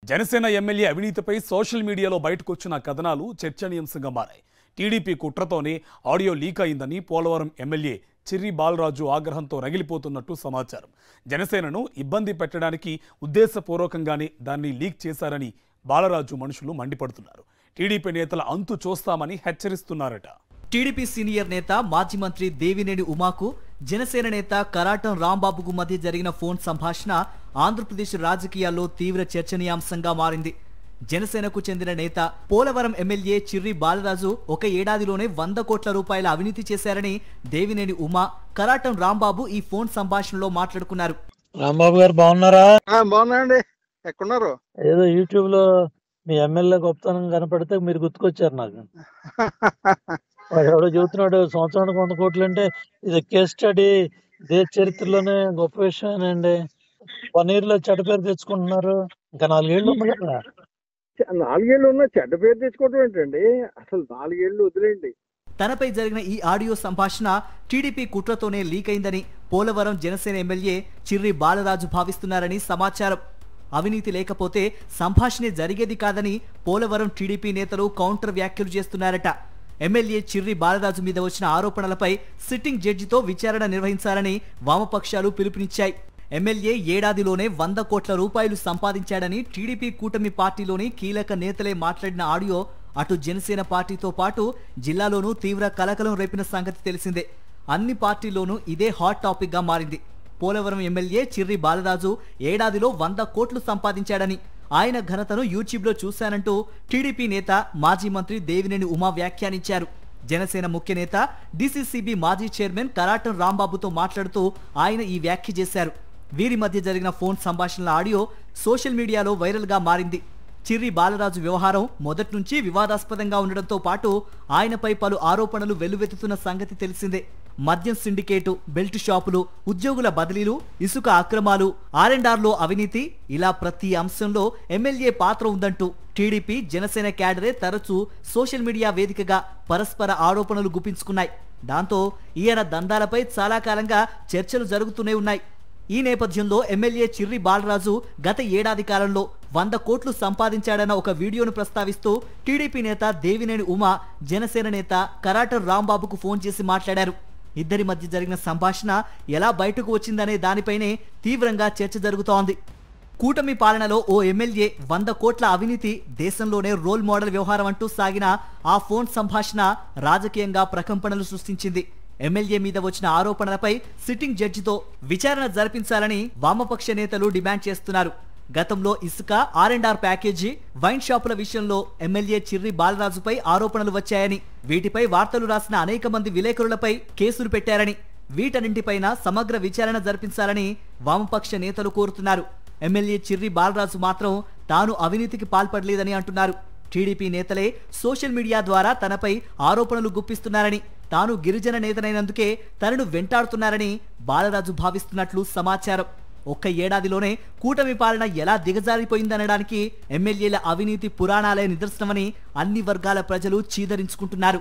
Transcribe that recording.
Janasena MLA అవినీతిపై social మీడియాలో బయటకొచ్చిన కథనాలు చర్చనీయాంశంగా మారాయి. టీడీపీ కుట్రతోనే ఆడియో లీక్ అయిందని పోలవరం ఎమ్మెల్యే చిర్రి బాలరాజు ఆగ్రహంతో రగిలిపోతున్నట్టు సమాచారం. జనసేనను ఇబ్బంది పెట్టడానికి ఉద్దేశపూర్వకంగానే దాన్ని లీక్ చేశారని బాలరాజు మనుషులు మండిపడుతున్నారు. టీడీపీ నేతల అంతు చూస్తామని హెచ్చరిస్తున్నారట. టీడీపీ సీనియర్ నేత మాజీ మంత్రి దేవినేని ఉమాకు జనసేన నేత కరాటం రాంబాబుకు మధ్య జరిగిన ఫోన్ సంభాషణ ఆంధ్రప్రదేశ్ రాజకీయాల్లో తీవ్ర చర్చనీయాంశంగా మారింది. జనసేనకు చెందిన నేత పోలవరం ఎమ్మెల్యే చిర్రి బాలరాజు ఒక ఏడాదిలోనే 100 కోట్ల రూపాయల అవినీతి చేశారని దేవినేని ఉమా, కరాటం రాంబాబు ఈ ఫోన్ సంభాషణలో మాట్లాడుకున్నారు. రాంబాబు గారు బాగున్నారా? బాగున్నాయండి. ఎక్కడున్నారు? ఏదో యూట్యూబ్ లో మీ ఎమ్మెల్యే గొప్పతనం కనపడితే మీరు గుర్తుకొచ్చారు నాకు. వాడు ఎవడో చెబుతున్నాడు సంవత్సరానికి 100 కోట్లు అంటే ఇది కేస్ స్టడీ, దేశ చరిత్రలోనే గొప్ప విషయమేనండి. 1 year లో చెడ్డ పేరు తెచ్చుకుంటున్నారు. ఇంకా 4 ఏళ్ళు ఉంది కదా. 4 ఏళ్ళు ఉన్నా చెడ్డ పేరు తెచ్చుకోవటం ఏంటండి? అసలు 4 ఏళ్ళు వదిలేండి. తనపై జరిగిన ఈ ఆడియో సంభాషణ టీడీపీ కుట్రతోనే లీక్ అయిందని పోలవరం జనసేన ఎమ్మెల్యే చిర్రి బాలరాజు భావిస్తున్నారని సమాచారం. అవినీతి లేకపోతే సంభాషణే జరిగేది కాదని పోలవరం టీడీపీ నేతలు కౌంటర్ వ్యాఖ్యలు చేస్తున్నారట. ఎమ్మెల్యే చిర్రి బాలరాజు మీద వచ్చిన ఆరోపణలపై సిట్టింగ్ జడ్జితో విచారణ నిర్వహించాలని వామపక్షాలు పిలుపునిచ్చాయి. ఎమ్మెల్యే ఏడాదిలోనే 100 కోట్ల రూపాయలు సంపాదించాడని టీడీపీ కూటమి పార్టీలోని కీలక నేతలే మాట్లాడిన ఆడియో అటు జనసేన పార్టీతో పాటు జిల్లాలోనూ తీవ్ర కలకలం రేపిన సంగతి తెలిసిందే. అన్ని పార్టీల్లోనూ ఇదే హాట్ టాపిక్ గా మారింది. పోలవరం ఎమ్మెల్యే చిర్రి బాలరాజు ఏడాదిలో 100 కోట్లు సంపాదించాడని, ఆయన ఘనతను యూట్యూబ్లో చూశానంటూ టీడీపీ నేత మాజీ మంత్రి దేవినేని ఉమా వ్యాఖ్యానించారు. జనసేన ముఖ్య నేత డీసీసీబీ మాజీ చైర్మన్ కరాటం రాంబాబుతో మాట్లాడుతూ ఆయన ఈ వ్యాఖ్య చేశారు. వీరి మధ్య జరిగిన ఫోన్ సంభాషణల ఆడియో సోషల్ మీడియాలో వైరల్గా మారింది. చిర్రి బాలరాజు వ్యవహారం మొదటి నుంచి వివాదాస్పదంగా ఉండడంతో పాటు ఆయనపై పలు ఆరోపణలు వెల్లువెత్తుతున్న సంగతి తెలిసిందే. మద్యం సిండికేటు, బెల్ట్ షాపులు, ఉద్యోగుల బదిలీలు, ఇసుక అక్రమాలు, R&Rలో అవినీతి, ఇలా ప్రతి అంశంలో ఎమ్మెల్యే పాత్ర ఉందంటూ టీడీపీ జనసేన క్యాడరే తరచూ సోషల్ మీడియా వేదికగా పరస్పర ఆరోపణలు గుప్పించుకున్నాయి. దాంతో ఈయన దందాలపై చాలా కాలంగా చర్చలు జరుగుతూనే ఉన్నాయి. ఈ నేపథ్యంలో ఎమ్మెల్యే చిర్రి బాలరాజు గత ఏడాది కాలంలో 100 కోట్లు సంపాదించాడన్న ఒక వీడియోను ప్రస్తావిస్తూ టీడీపీ నేత దేవినేని ఉమా జనసేన నేత కరాటం రాంబాబుకు ఫోన్ చేసి మాట్లాడారు. ఇద్దరి మధ్య జరిగిన సంభాషణ ఎలా బయటకు వచ్చిందనే దానిపైనే తీవ్రంగా చర్చ జరుగుతోంది. కూటమి పాలనలో ఓ ఎమ్మెల్యే 100 కోట్ల అవినీతి దేశంలోనే రోల్ మోడల్ వ్యవహారం అంటూ సాగిన ఆ ఫోన్ సంభాషణ రాజకీయంగా ప్రకంపనలు సృష్టించింది. ఎమ్మెల్యే మీద వచ్చిన ఆరోపణలపై సిట్టింగ్ జడ్జితో విచారణ జరిపించాలని వామపక్ష నేతలు డిమాండ్ చేస్తున్నారు. గతంలో ఇసుక, R&R ప్యాకేజీ, వైన్ షాపుల విషయంలో ఎమ్మెల్యే చిర్రి బాలరాజుపై ఆరోపణలు వచ్చాయని, వీటిపై వార్తలు రాసిన అనేక మంది విలేకరులపై కేసులు పెట్టారని, వీటన్నింటిపైన సమగ్ర విచారణ జరిపించాలని వామపక్ష నేతలు కోరుతున్నారు. ఎమ్మెల్యే చిర్రి బాలరాజు మాత్రం తాను అవినీతికి పాల్పడలేదని అంటున్నారు. టీడీపీ నేతలే సోషల్ మీడియా ద్వారా తనపై ఆరోపణలు గుప్పిస్తున్నారని, తాను గిరిజన నేతనైనందుకే తనను వెంటాడుతున్నారని బాలరాజు భావిస్తున్నట్లు సమాచారం. ఒక్క ఏడాదిలోనే కూటమి పాలన ఎలా దిగజారిపోయిందనడానికి ఎమ్మెల్యేల అవినీతి పురాణాలే నిదర్శనమని అన్ని వర్గాల ప్రజలు చీదరించుకుంటున్నారు.